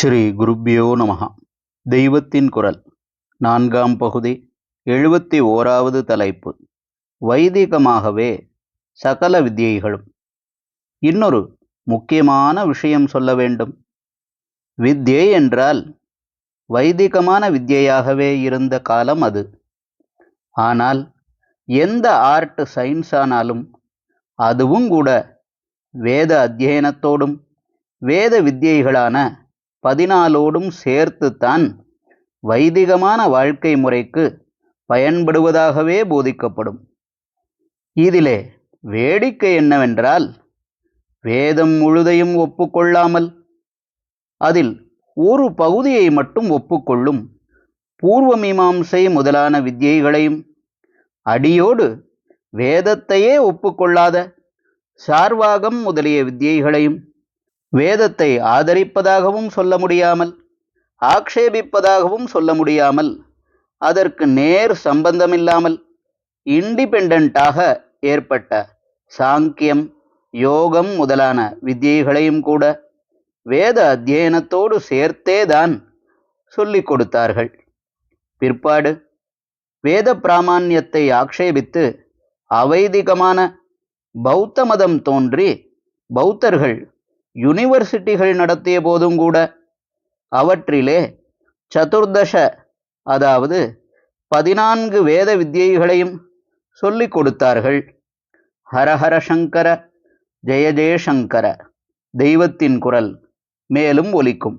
ஸ்ரீ குருப்யோ நமஹ. தெய்வத்தின் குரல் 4ஆம் பகுதி 71வது தலைப்பு. வைதிகமாகவே சகல வித்யைகளும். இன்னொரு முக்கியமான விஷயம் சொல்ல வேண்டும். வித்யை என்றால் வைதிகமான வித்யையாகவே இருந்த காலம் அது. ஆனால் எந்த ஆர்ட் சயின்ஸ் ஆனாலும் அதுவும் கூட வேத அத்தியனத்தோடும் வேத வித்யைகளான 14ஓடும் சேர்த்துத்தான் வைதிகமான வாழ்க்கை முறைக்கு பயன்படுவதாகவே போதிக்கப்படும். இதிலே வேடிக்கை என்னவென்றால், வேதம் முழுதையும் ஒப்புக்கொள்ளாமல் அதில் ஒரு பகுதியை மட்டும் ஒப்புக்கொள்ளும் பூர்வ மீமாம்சை முதலான வித்யைகளையும், அடியோடு வேதத்தையே ஒப்புக்கொள்ளாத சார்வாகம் முதலிய வித்யைகளையும், வேதத்தை ஆதரிப்பதாகவும் சொல்ல முடியாமல் ஆக்ஷேபிப்பதாகவும் சொல்ல முடியாமல், அதற்கு நேர் சம்பந்தமில்லாமல் இண்டிபெண்டாக ஏற்பட்ட சாங்கியம் யோகம் முதலான வித்யைகளையும் கூட வேத அத்தியனத்தோடு சேர்த்தேதான் சொல்லிக் கொடுத்தார்கள். பிற்பாடு வேத பிராமான்யத்தை ஆக்ஷேபித்து அவைதிகமான பௌத்த மதம் தோன்றி பௌத்தர்கள் யூனிவர்சிட்டிகள் நடத்திய போதும் கூட அவற்றிலே சதுர்தச, அதாவது 14 வேத வித்யைகளையும் சொல்லிக் கொடுத்தார்கள். ஹரஹர சங்கர, ஜெய ஜெயசங்கர. தெய்வத்தின் குரல் மேலும் ஒலிக்கும்.